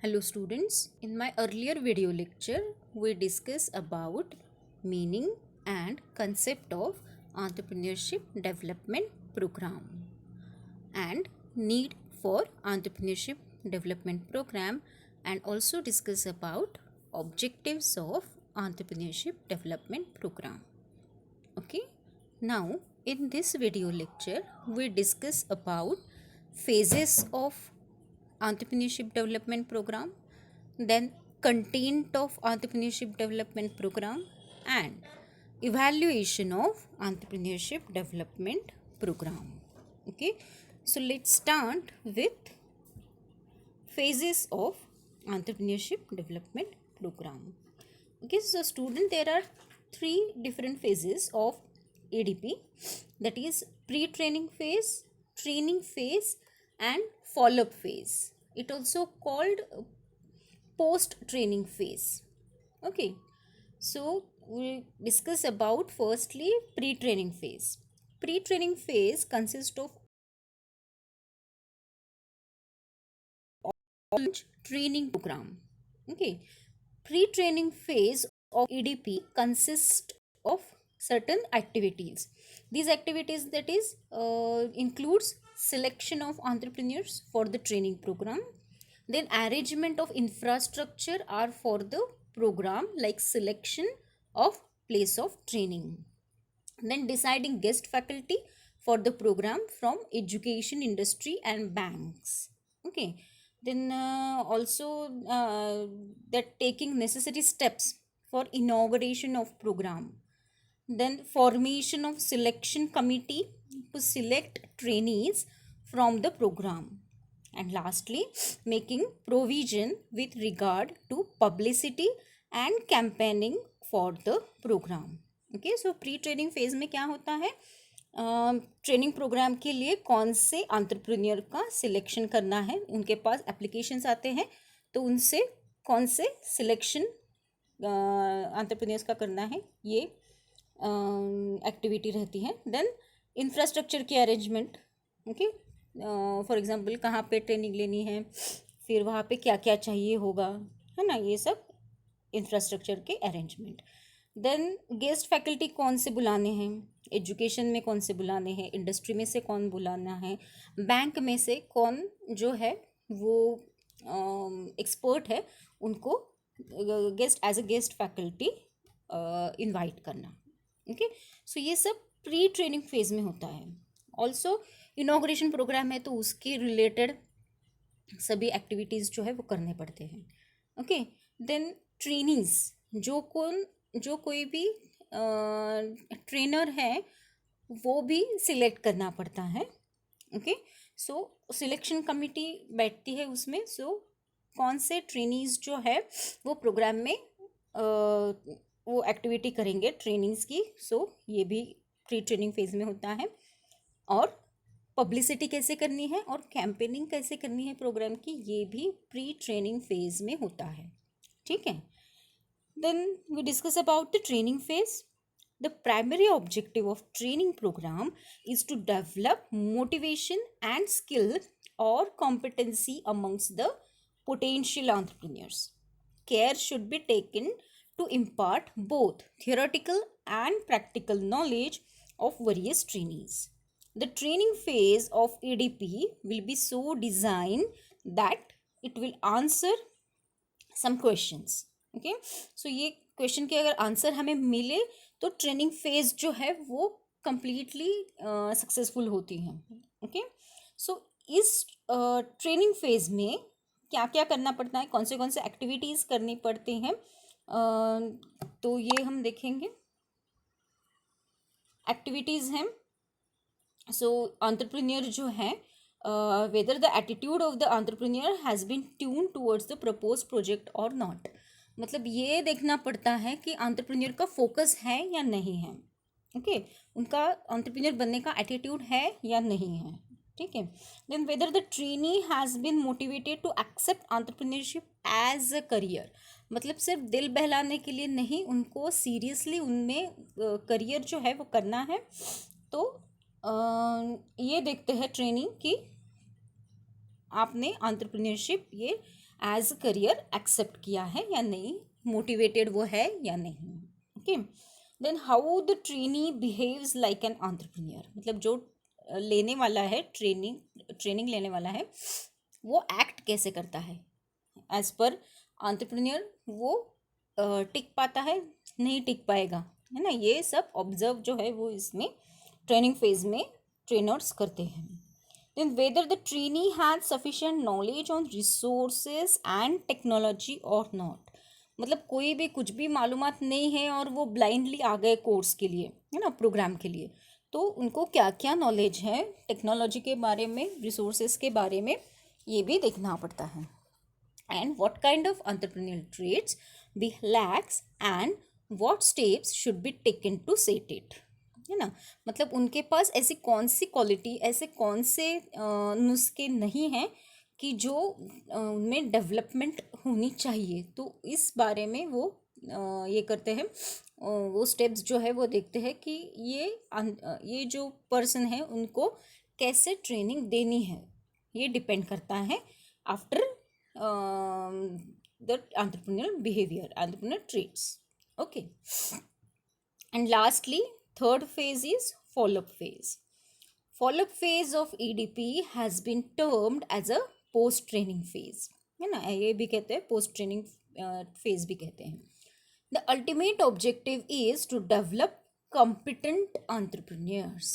Hello students, in my earlier video lecture we discussed about meaning and concept of entrepreneurship development program and need for entrepreneurship development program and also discuss about objectives of entrepreneurship development program. Okay, now in this video lecture we discuss about phases of entrepreneurship development program, then content of entrepreneurship development program and evaluation of entrepreneurship development program. Okay, so let's start with phases of entrepreneurship development program. Okay, so student, there are three different phases of ADP, that is pre-training phase, training phase and follow-up phase. It also called post-training phase. Okay, so we'll discuss about firstly pre-training phase. Pre-training phase consists of training program. Okay, pre-training phase of EDP consists of certain activities. These activities, that is includes selection of entrepreneurs for the training program, then arrangement of infrastructure are for the program, like selection of place of training, then deciding guest faculty for the program from education industry and banks. Okay, then also that taking necessary steps for inauguration of program, then formation of selection committee to select trainees from the program, and lastly making provision with regard to publicity and campaigning for the program. Okay, so pre training phase में क्या होता है, training programme के लिए कौन से entrepreneur का selection करना है, उनके पास एप्लीकेशंस आते हैं तो उनसे कौन से सिलेक्शन एंटरप्रेन्योर्स का करना है, ये एक्टिविटी रहती है. देन इंफ्रास्ट्रक्चर की अरेंजमेंट. ओके, फॉर एग्जांपल कहाँ पे ट्रेनिंग लेनी है, फिर वहाँ पे क्या क्या चाहिए होगा, है ना, ये सब इंफ्रास्ट्रक्चर के अरेंजमेंट. देन गेस्ट फैकल्टी कौन से बुलाने हैं, एजुकेशन में कौन से बुलाने हैं, इंडस्ट्री में से कौन बुलाना है, बैंक में से कौन जो है वो एक्सपर्ट है उनको guest as a guest faculty invite करना. ओके, सो ये सब प्री ट्रेनिंग फेज में होता है. ऑल्सो इनॉग्रेशन प्रोग्राम है तो उसके रिलेटेड सभी एक्टिविटीज़ जो है वो करने पड़ते हैं. ओके, देन ट्रेनिंग्स, जो कोई भी ट्रेनर है वो भी सिलेक्ट करना पड़ता है. ओके, सो सिलेक्शन कमिटी बैठती है उसमें. सो कौन से ट्रेनीज जो है वो प्रोग्राम में वो एक्टिविटी करेंगे ट्रेनिंग्स की. सो ये भी प्री ट्रेनिंग फेज में होता है. और पब्लिसिटी कैसे करनी है और कैंपेनिंग कैसे करनी है प्रोग्राम की, ये भी प्री ट्रेनिंग फेज में होता है. ठीक है, then we discuss about the training phase. The primary objective of training program is to develop motivation and skill or competency amongst the potential entrepreneurs. Care should be taken to impart both theoretical and practical knowledge of various trainees. The training phase of ADP will be so designed that it will answer some questions. Okay, so ये question के अगर answer हमें मिले तो training phase जो है वो completely successful होती है. ओके, सो इस ट्रेनिंग फेज में क्या क्या करना पड़ता है, कौन से एक्टिविटीज़ करनी पड़ती हैं, तो ये हम देखेंगे. एक्टिविटीज़ हैं. सो एंटरप्रेन्योर जो है, whether the attitude of the entrepreneur has been tuned towards the proposed project or not. मतलब ये देखना पड़ता है कि एंटरप्रेन्योर का फोकस है या नहीं है. ओके, उनका एंटरप्रेन्योर बनने का एटीट्यूड है या नहीं है. ठीक है, then whether the trainee has been motivated to accept entrepreneurship as a career. मतलब सिर्फ दिल बहलाने के लिए नहीं, उनको सीरियसली उनमें करियर जो है वो करना है. तो ये देखते हैं ट्रेनिंग कि आपने एंटरप्रेन्योरशिप ये एज करियर एक्सेप्ट किया है या नहीं, मोटिवेटेड वो है या नहीं. Okay. Then how the trainee behaves like an entrepreneur, मतलब जो लेने वाला है, ट्रेनिंग लेने वाला है, वो एक्ट कैसे करता है एज पर एंटरप्रेन्योर. वो टिक पाता है, नहीं टिक पाएगा, है ना. ये सब ऑब्जर्व जो है वो इसमें ट्रेनिंग फेज में ट्रेनर्स करते हैं. Then whether the trainee has sufficient knowledge on resources and technology or not, मतलब कोई भी कुछ भी मालूमात नहीं है और वो ब्लाइंडली आ गए कोर्स के लिए, है ना, प्रोग्राम के लिए, तो उनको क्या क्या नॉलेज है टेक्नोलॉजी के बारे में, रिसोर्सेज के बारे में, ये भी देखना पड़ता है. And what kind of entrepreneur traits be lacks and what steps should be taken to set it, है ना. मतलब उनके पास ऐसी कौन सी क्वालिटी, ऐसे कौन से नुस्खे नहीं हैं कि जो उनमें डेवलपमेंट होनी चाहिए, तो इस बारे में वो ये करते हैं. वो स्टेप्स जो है वो देखते हैं कि ये जो पर्सन है उनको कैसे ट्रेनिंग देनी है, ये डिपेंड करता है after the entrepreneur behaviour, entrepreneur traits. Okay. And lastly, third phase is follow-up phase. Follow-up phase of EDP has been termed as a post-training phase, है ना. ये भी कहते हैं post training phase भी कहते हैं. The ultimate objective is to develop competent entrepreneurs.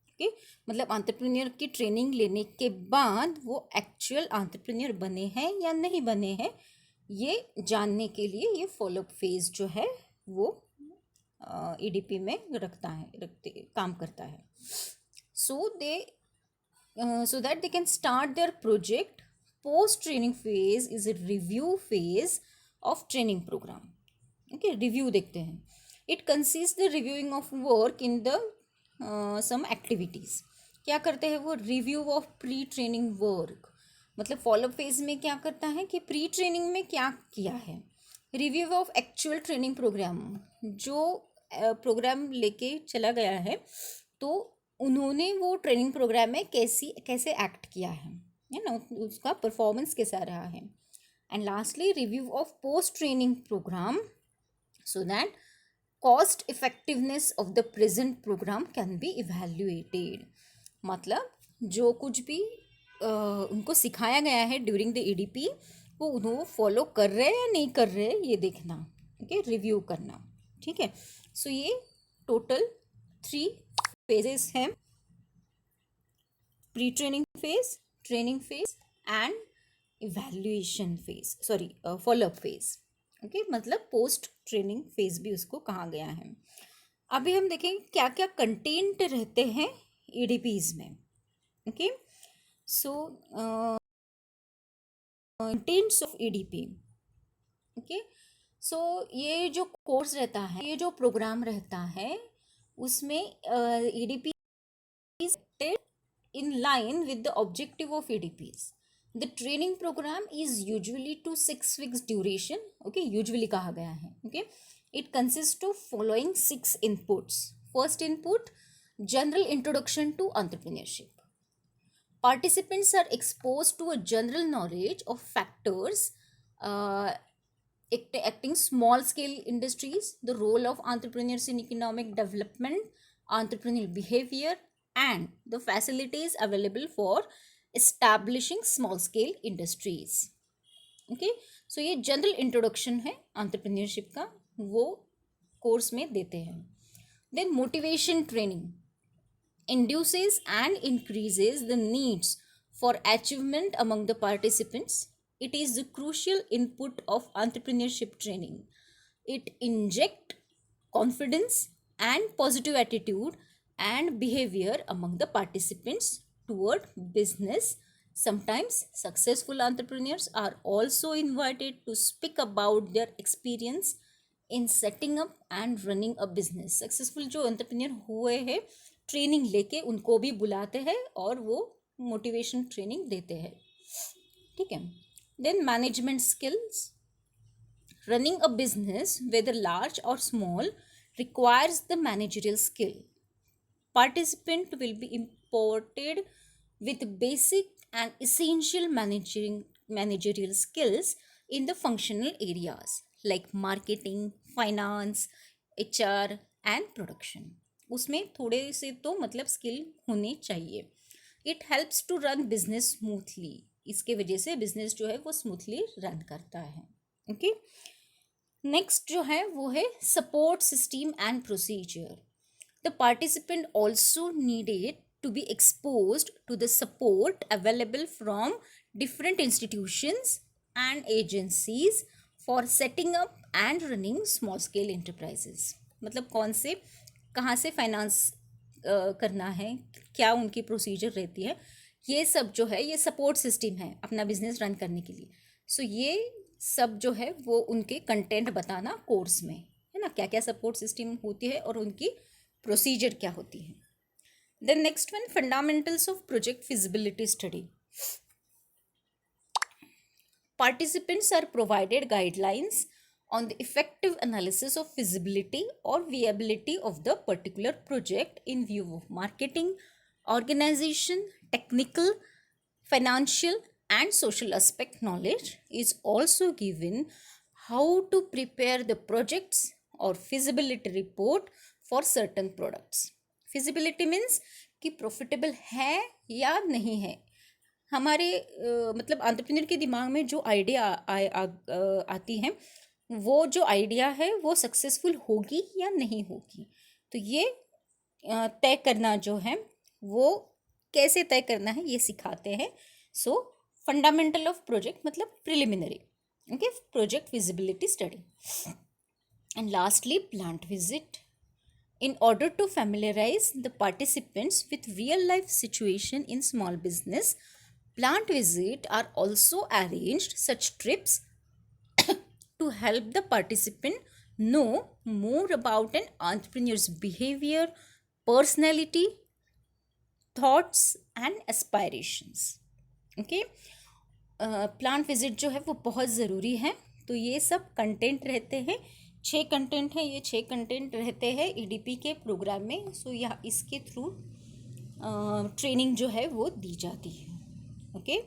Okay. मतलब एंटरप्रेन्योर की ट्रेनिंग लेने के बाद वो एक्चुअल एंटरप्रेन्योर बने हैं या नहीं बने हैं, ये जानने के लिए ये फॉलोअप फेज जो है वो ईडीपी में काम करता है. So that they can start their project. Post training phase is a review phase of training programme. Okay. Review देखते हैं. It consist the reviewing of work in the some activities. क्या करते हैं वो, review of pre training work. मतलब follow up phase में क्या करता है कि प्री ट्रेनिंग में क्या किया है, review of actual training programme, जो प्रोग्राम लेके चला गया है तो उन्होंने वो ट्रेनिंग प्रोग्राम में कैसे एक्ट किया है ना, उसका परफॉर्मेंस कैसा रहा है. And lastly review of post training programme so that cost effectiveness of the present programme can be evaluated. मतलब जो कुछ भी उनको सिखाया गया है ड्यूरिंग द ईडीपी, वो उन्होंने फॉलो कर रहे हैं या नहीं कर रहे हैं, ये देखना. ओके. रिव्यू करना. ठीक है. सो ये टोटल 3 फेजेस हैं, pre training phase, training phase and evaluation phase, sorry follow up phase. Okay. मतलब पोस्ट ट्रेनिंग फेज भी उसको कहा गया है. अभी हम देखेंगे क्या क्या कंटेंट रहते हैं ईडीपीज में. Okay. So contents of EDP. Okay. So ये जो कोर्स रहता है, ये जो प्रोग्राम रहता है, उसमें EDP is in line with the objective of EDPs. The training program is usually two 6 weeks duration. Okay. Usually कहा गया है. Okay. It consist of following 6 inputs. First input, general introduction to entrepreneurship. Participants are exposed to a general knowledge of factors acting small scale industries, the role of entrepreneurs in economic development, entrepreneurial behavior, and the facilities available for establishing small scale industries. Okay. So ये general introduction है entrepreneurship का, वो course में देते हैं. Then motivation training induces and increases the needs for achievement among the participants. It is the crucial input of entrepreneurship training. It injects confidence and positive attitude and behavior among the participants toward business. Sometimes successful entrepreneurs are also invited to speak about their experience in setting up and running a business. Successful जो entrepreneur हुए हैं, training लेके उनको भी बुलाते हैं और वो मोटिवेशन ट्रेनिंग देते हैं. ठीक है. Then management skills. Running a business whether large or small requires the managerial skill. Participant will be imported with basic and essential managerial skills in the functional areas like marketing, finance, HR and production. उसमें थोड़े से तो मतलब skill होने चाहिए. It helps to run business smoothly. इसके वजह से बिजनेस जो है वो स्मूथली रन करता है. ओके. नेक्स्ट जो है वो है support system and procedure. The participant also needed to be exposed to the support available from different institutions and agencies for setting up and running small scale enterprises. मतलब कौन से कहाँ से फाइनेंस करना है, क्या उनकी प्रोसीजर रहती है, ये सब जो है ये सपोर्ट सिस्टम है अपना बिजनेस रन करने के लिए. सो ये सब जो है वो उनके कंटेंट बताना कोर्स में है ना, क्या क्या सपोर्ट सिस्टम होती है और उनकी प्रोसीजर क्या होती है. Then next one, fundamentals of project feasibility study. Participants are provided guidelines on the effective analysis of feasibility or viability of the particular project in view of marketing, organization, technical, financial and social aspect. Knowledge is also given how to prepare the projects or feasibility report for certain products. Feasibility means कि profitable है या नहीं है. हमारे मतलब entrepreneur के दिमाग में जो आइडिया आती है वो जो आइडिया है वो सक्सेसफुल होगी या नहीं होगी. तो ये तय करना जो है वो कैसे तय करना है ये सिखाते हैं. सो फंडामेंटल ऑफ प्रोजेक्ट मतलब preliminary. Okay. Project feasibility study. And lastly plant visit. In order to familiarize the participants with real-life situation in small business, plant visit are also arranged. Such trips to help the participant know more about an entrepreneur's behavior, personality, thoughts and aspirations. Okay. Plant visit जो है वो बहुत ज़रूरी है. तो ये सब content रहते हैं. 6 कंटेंट है. ये 6 कंटेंट रहते हैं ईडीपी के प्रोग्राम में. सो यह इसके थ्रू ट्रेनिंग जो है वो दी जाती है. Okay.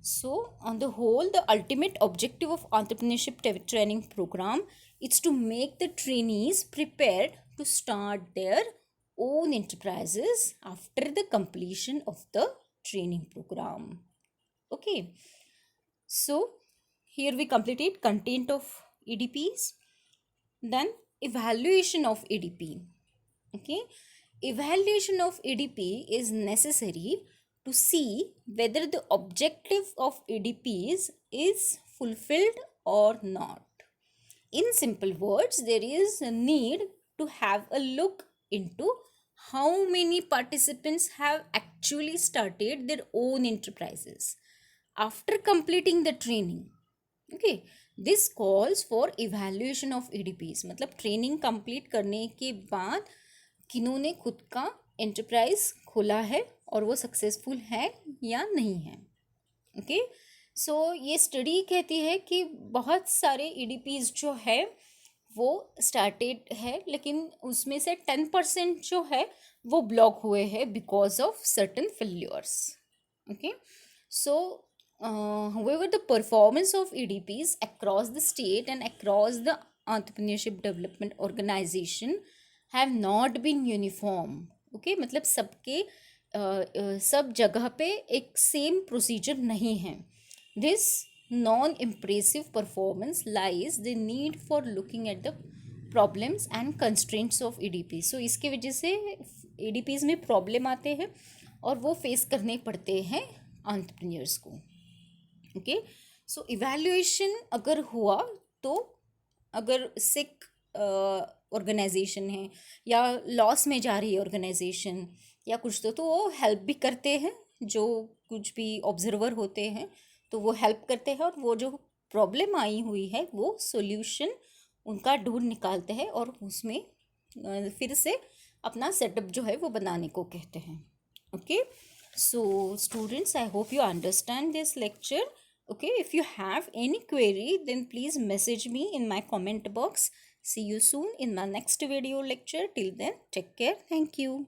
So on the whole the ultimate objective of entrepreneurship training programme it's to make the trainees prepared to start their own enterprises after the completion of the training programme. Okay. So here we completed content of EDPs. Then evaluation of EDP. Okay. Evaluation of EDP is necessary to see whether the objective of EDPs is fulfilled or not. In simple words, there is a need to have a look into how many participants have actually started their own enterprises after completing the training. Okay. This calls for evaluation of EDPs. मतलब training complete करने के बाद किन्होंने खुद का enterprise खोला है और वो सक्सेसफुल है या नहीं है. ओके. सो ये स्टडी कहती है कि बहुत सारे ईडीपीज जो है वो स्टार्टेड है लेकिन उसमें से 10% जो है वो ब्लॉक हुए हैं because of certain failures. Okay. So however, the performance of EDPs across the state and across the entrepreneurship development organization have not been uniform. Okay. मतलब सबके सब जगह पे एक सेम प्रोसीजर नहीं है. This non-impressive performance lies the need for looking at the problems and constraints of EDP. So इसके वजह से EDPs में प्रॉब्लम आते हैं और वो फेस करने पड़ते हैं एंटरप्रेन्योर्स को. ओके. सो इवैल्यूएशन अगर हुआ तो अगर सिक ऑर्गेनाइजेशन है या लॉस में जा रही है ऑर्गेनाइजेशन या कुछ तो वो हेल्प भी करते हैं. जो कुछ भी ऑब्जर्वर होते हैं तो वो हेल्प करते हैं और वो जो प्रॉब्लम आई हुई है वो सॉल्यूशन उनका ढूंढ निकालते हैं और उसमें फिर से अपना सेटअप जो है वो बनाने को कहते हैं. Okay. So students, I hope you understand this lecture. Okay, if you have any query then please message me in my comment box. See you soon in my next video lecture. Till then, take care. Thank you.